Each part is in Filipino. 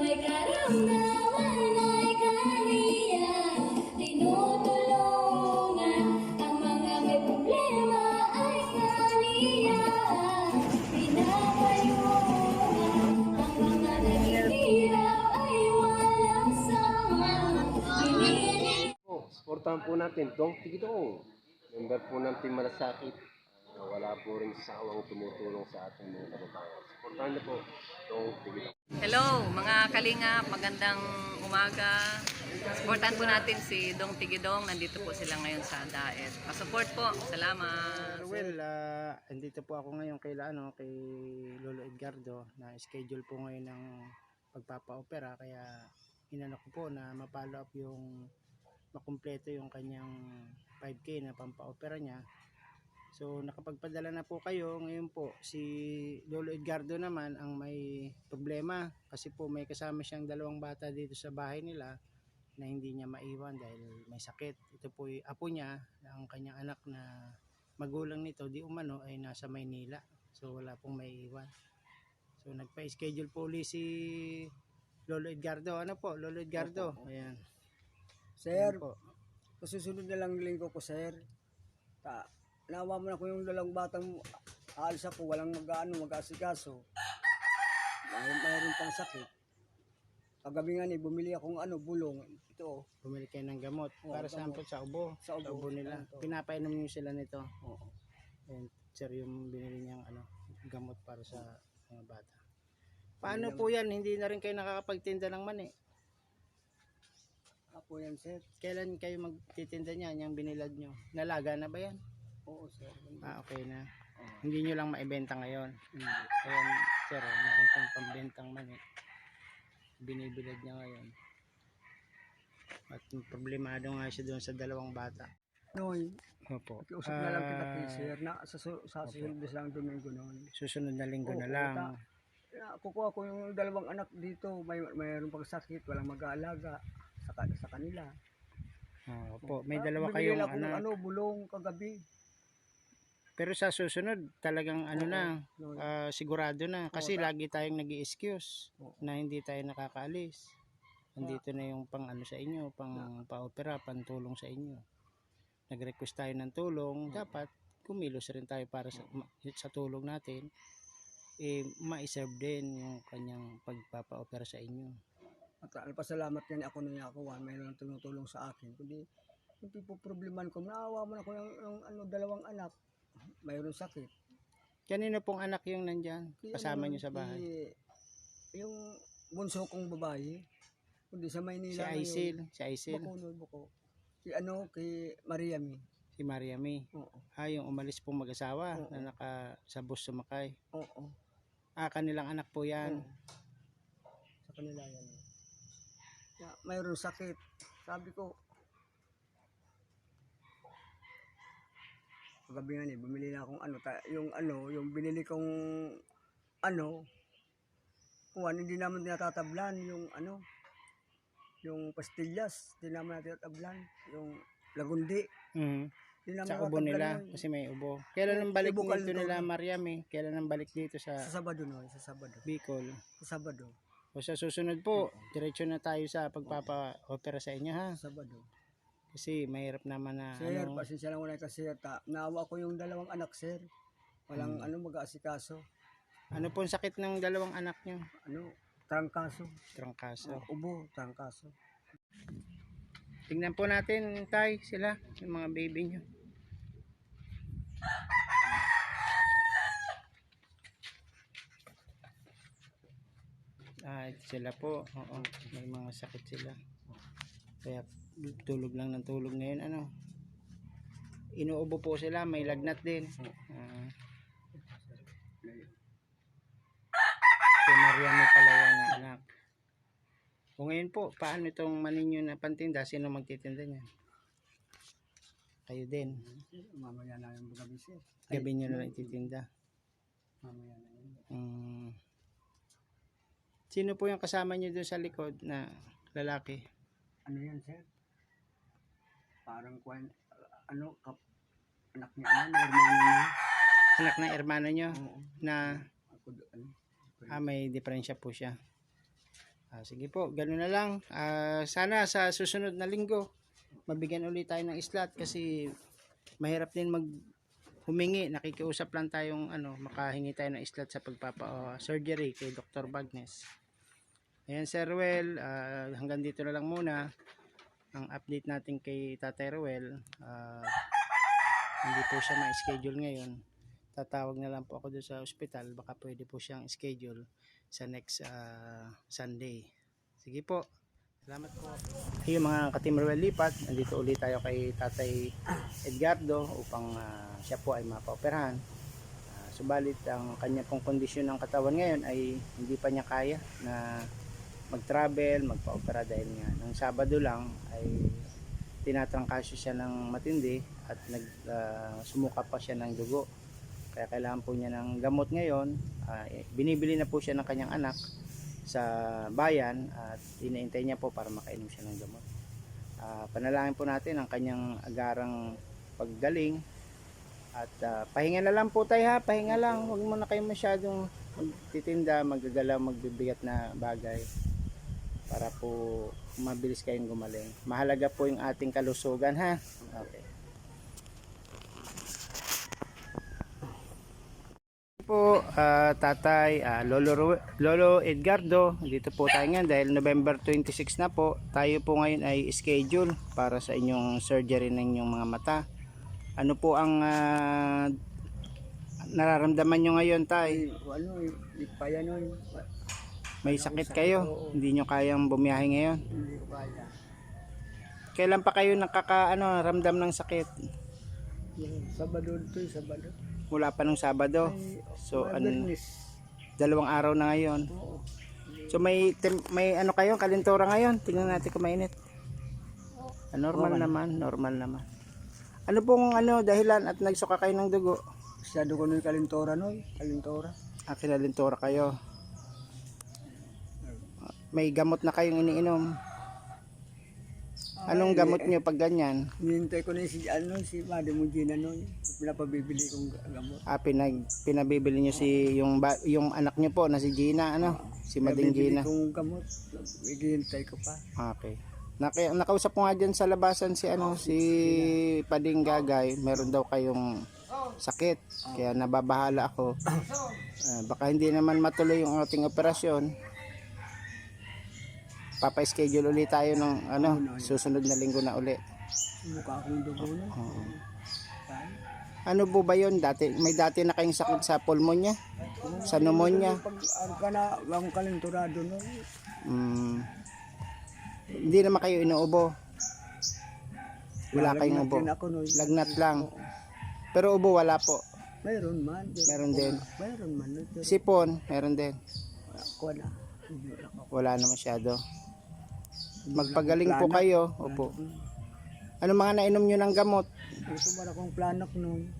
may karamdaman ay kaniya tinutulungan, ang mga may problema ay kaniya pinapayungan, ang mga naghihirap ay walang sama. Supportahan po natin Dong Tigidong, member po ng Team Malasakit, na wala po rin sawang tumutulong sa ating mga kababayan. Supportahan niyo po Dong Tigidong. Hello mga kalingap, magandang umaga. Supportan po natin si Dong Tigidong. Nandito po sila ngayon sa Daet. Pasupport po. Salamat. Well, andito po ako ngayon kay Lolo Edgardo na schedule po ngayon ng pagpapa-opera, kaya inano ko po na ma-follow up yung makumpleto yung kanyang 5K na pampa-opera niya. So nakapagpadala na po kayo. Ngayon po si Lolo Edgardo naman ang may problema kasi po may kasama siyang dalawang bata dito sa bahay nila na hindi niya maiwan dahil may sakit. Ito po yung apo niya, ang kanyang anak na magulang nito di umano ay nasa Maynila. So wala pong maiiwan. So nagpa-schedule po ulit si Lolo Edgardo. Ano po, Lolo Edgardo? Ayan. Sir, Ayan po. sa susunod na lang linggo ko, sir. Nawa mo na ko yung dalawang batang aalis ako, walang mag-aasikaso. Mayroon pang sakit. Kagabi nga bumili akong bulong. Ito. Bumili kayo ng gamot. Para saan po? Sa ubo. Sa ubo Nila. Ito. Pinapainom niyo sila nito. Oo. And sir, yung binili niyang gamot para sa mga bata. Paano po yan? Hindi na rin kayo nakakapagtinda ng mani. Ako yan, sir. Kailan kayo magtitinda niyan, yung binilad nyo? Nalaga na ba yan? Oo, sir. Okay na. Hindi nyo lang maibenta ngayon. Kaya sir, meron siyang pambentang mani. Binibilad niya ngayon. At problemado nga siya doon sa dalawang bata. Noy, Opo. nakiusap na lang kita kay sir na sa susunod na lang Domingo noon. Susunod na linggo na Oo, lang. Kukuha ko yung dalawang anak dito. Mayroon pang sakit, walang mag-aalaga sa kanila. Opo. May dalawa Bibili kayong lang anak. akong bulong kagabi. Pero sa susunod, talagang Oo. sigurado na. Kasi lagi tayong nag-i-excuse Oo. na hindi tayo nakakaalis. Nandito na yung pang sa inyo, pang pa-opera, pantulong sa inyo. Nag-request tayo ng tulong, dapat kumilos rin tayo para sa tulong natin. Ma-serve din yung kanyang pagpapa-opera sa inyo. At pasalamat yan ako na yakuan, mayroon tumutulong sa akin. Kundi yung tipo probleman ko, naawa mo na ko yung dalawang anak, mayroon sakit. Kanino pong anak yung nandyan? Kasama nyo sa bahay? Yung bunso kong babae, kundi sa Maynila. Si Aisil. Buko. Kay Mariami. Si Mariami. Oo. Yung umalis pong mag-asawa Oo. na sa bus sumakay. Oo. Kanilang anak po yan. Sa kanila yan. Mayroon sakit. Sabi ko, kagabi nga bumili na akong yung binili kong kung hindi naman natatablan yung pastillas, hindi naman natatablan, yung lagundi. Hindi naman Sa ubo nila yun. kasi may ubo. Kailan ang balik Ibukal dito to, nila Mariami? Kailan ang balik dito sa Sa Sabado sa Sabado. Bicol? Sa Sabado. O sa susunod po, diretso na tayo sa pagpapa-opera sa inyo ha. Sa Sabado. Kasi mahirap naman na Sir, pasensya lang muna kasi naawa ko yung dalawang anak, sir. Walang mag-aasikaso. Ano pong sakit ng dalawang anak nyo? Trangkaso. Trangkaso. Ubo, trangkaso. Tingnan po natin tay sila, yung mga baby nyo. Ito sila po. Oo, may mga sakit sila. Kaya tulog lang ng tulog ngayon. Inuubo po sila, may lagnat din. Si Mariam may palayan na anak. O ngayon po, paano itong maninyo na pantinda? Sino magtitinda niya? Kayo din. Mamaya na yung gabi, sir. Gabi nyo na lang ititinda. Mamaya na yun. Sino po yung kasama nyo doon sa likod na lalaki? Ano yan, sir? Parang anak niya, hermano niya. Anak na hermano nyo? Oo. Na Ako, may diferensya po siya. Sige po, gano'n na lang. Sana sa susunod na linggo, mabigyan ulit tayo ng slot kasi mahirap din humingi. Nakikiusap lang tayong makahingi tayo ng slot sa surgery kay Dr. Bagnes. Ayan Sir Ruel, hanggang dito na lang muna ang update natin kay Tatay Ruel. Hindi po siya ma-schedule ngayon. Tatawag na lang po ako doon sa ospital, baka pwede po siyang schedule sa next Sunday. Sige po, salamat po. Ayun mga ka-Team Ruel Lipat, nandito ulit tayo kay Tatay Edgardo upang siya po ay mapaoperahan. Subalit ang kanya pong kondisyon ng katawan ngayon ay hindi pa niya kaya na mag-travel, magpa-opera dahil nga ng Sabado lang ay tinatrangkasyo siya ng matindi at sumuka pa siya ng dugo. Kaya kailangan po niya ng gamot ngayon. Binibili na po siya ng kanyang anak sa bayan at iniintay niya po para makainom siya ng gamot. Panalangin po natin ang kanyang agarang paggaling at pahinga na lang po tayo ha, pahinga lang. Huwag mo na kayo masyadong magtitinda, magagalaw, magbibigat na bagay para po mabilis kayong gumaling. Mahalaga po yung ating kalusugan ha. Okay. Po Tatay Lolo Edgardo, dito po tayo ngayon dahil November 26 na po. Tayo po ngayon ay schedule para sa inyong surgery ng inyong mga mata. Ano po ang nararamdaman nyo ngayon, Tay? Hindi pa yan nun. May sakit kayo? Hindi nyo kayang bumiyahe ngayon? Hindi ko kaya. Kailan pa kayo ramdam ng sakit? Sabado ito, Sabado. Mula pa nung Sabado. So dalawang araw na ngayon. Oo. So may kayo kalintura ngayon. Tingnan natin kung mainit. Normal naman. Ano pong dahilan at nagsuka kayo ng dugo? Masyado ko nun kalintora nun. Kalintora. Kinalintura kayo. May gamot na kayong iniinom. Anong gamot nyo pag ganyan? Hinintay ko na si Madam Mugina nun. Pinapabibili kong gamot. Pinabibili nyo yung anak nyo po na si Gina, si Mading Gina. Pinabibili kong gamot. Hinintay ko pa. Okay. Nakausap ko nga dyan sa labasan si Pading Gagay. Meron daw kayong sakit. Kaya nababahala ako. Baka hindi naman matuloy yung ating operasyon. Papa-schedule ulit tayo ng susunod na linggo na uli. Mukha akong dugo na. Ano po ba yun? May dati na kayong sakit sa pulmonya? Sa pneumonia? Ang kalinturado nun. Hindi naman kayo inuubo? Wala kayong ubo? Lagnat lang? Pero ubo wala po? Mayroon man. Meron din? Mayroon man. Sipon? Meron din? Ako na. Wala na masyado. Magpagaling po kayo. Opo. Ano mga nainom nyo ng gamot? Ito ba akong planak nun?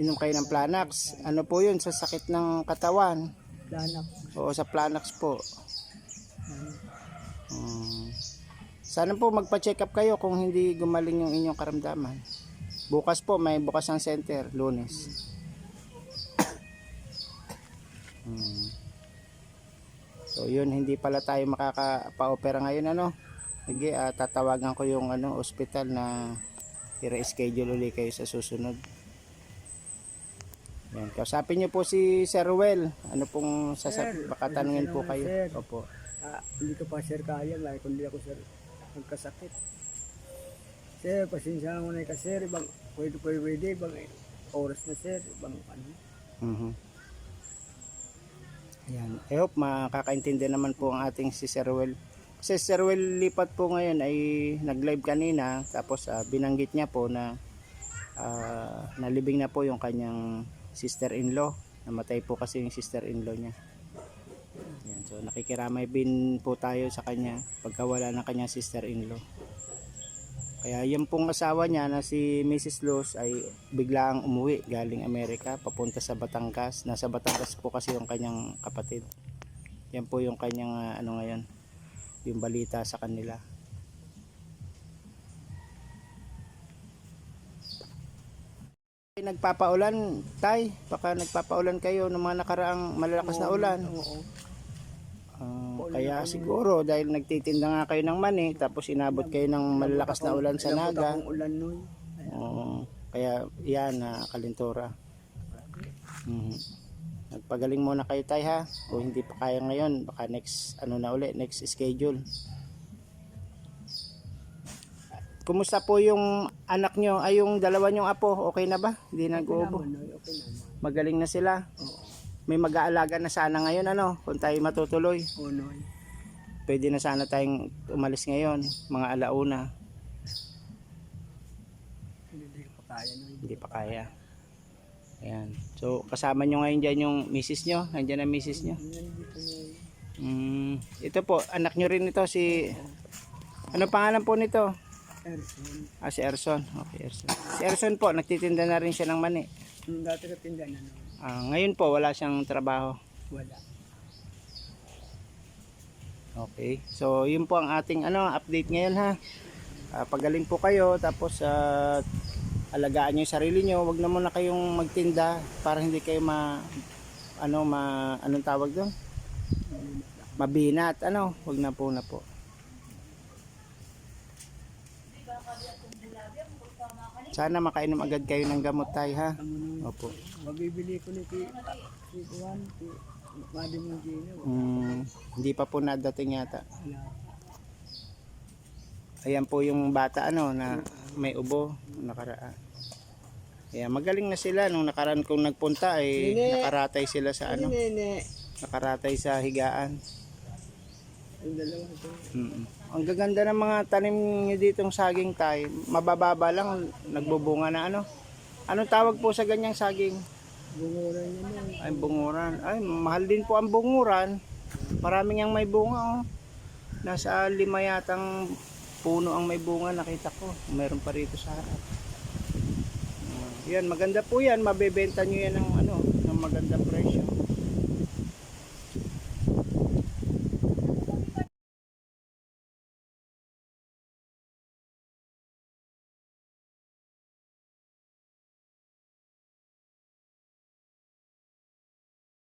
Inom kayo ng Planax. Ano po yun? Sa sakit ng katawan? Planak. Oo, sa Planax po. Sana po magpa-check up kayo kung hindi gumaling yung inyong karamdaman. Bukas po, may bukas ang center, Lunes. So yun, hindi pala tayo makaka-opera ngayon Sige, tatawagan ko yung ospital na i-reschedule ulit kayo sa susunod. Yan, kausapin niyo po si Sir Ruel. Ano pong baka tanungin po kayo. Sir. Opo. Hindi ko pa sir kaya, kundi ako sir nagkasakit. Sir, pasensya mo na ka sir, ibang pwede, ibang oras na sir, ibang Yan. I hope makakaintindi naman po ang ating si Sir Ruel. Kasi Sir Ruel Lipat po ngayon ay nag-live kanina, tapos binanggit niya po na nalibing na po yung kanyang sister-in-law. Namatay po kasi yung sister-in-law niya. Yan. So nakikiramay din po tayo sa kanya pagkawala ng kanyang sister-in-law. Kaya yung pong asawa niya na si Mrs. Luz ay biglaang umuwi galing Amerika papunta sa Batangas. Nasa Batangas po kasi yung kanyang kapatid. Yan po yung kanyang ngayon, yung balita sa kanila. Nagpapaulan, Tay, baka nagpapaulan kayo ng mga nakaraang malalakas na ulan. Oo. Kaya siguro dahil nagtitinda nga kayo ng mani tapos inabot kayo ng malalakas na ulan sa Naga. Ang ulan nun. Kaya yan na kalintura. Nagpagaling muna kayo tay ha. Kung hindi pa kaya ngayon, baka next next schedule. Kumusta po yung anak nyo, ay yung dalawa nyong apo, okay na ba? Hindi nag-uubo? Okay naman. Magaling na sila? Oo. May mag-aalaga na sana ngayon kung tayo matutuloy. Oo, Noy. Pwede na sana tayong umalis ngayon, mga alauna. Hindi ko pa kaya, Noy. Hindi pa kaya. Ayan. So kasama nyo ngayon dyan yung misis nyo? Nandiyan ang misis nyo? Nandito, Noy. Ito po, anak nyo rin ito si... Ano pangalan po nito? Erson. Si Erson. Okay, Erson. Si Erson po, nagtitinda na rin siya ng mani. Dati ka tinda na, Noy. Ngayon po, wala siyang trabaho. Wala. Okay. So, yun po ang ating update ngayon ha. Pagaling po kayo, tapos alagaan nyo yung sarili nyo. Huwag na muna kayong magtinda para hindi kayo anong tawag doon? Mabinat. Huwag na po na po. Sana makainom agad kayo ng gamot tayo ha. Opo. Mabibili ko ni Juan, Madam Gino. Hindi pa po nadating yata. Wala. Ayan po yung bata na may ubo nakaraan. Kaya magaling na sila nung nakaraan kong nagpunta ay nakaratay sila sa Nene. nakaratay sa higaan. Yung dalawa ito. Ang gaganda ng mga tanim niyo ditong saging tay. Mabababa lang nagbubunga na Anong tawag po sa ganyang saging? Bunguran niya, Noy. Ay bunguran. Ay mahal din po ang bunguran. Maraming yang may bunga Nasa 5 yatang puno ang may bunga nakita ko. Meron pa rito sa harap. Yan maganda po yan. Mabebenta niyo yan ng ng magandang presyo.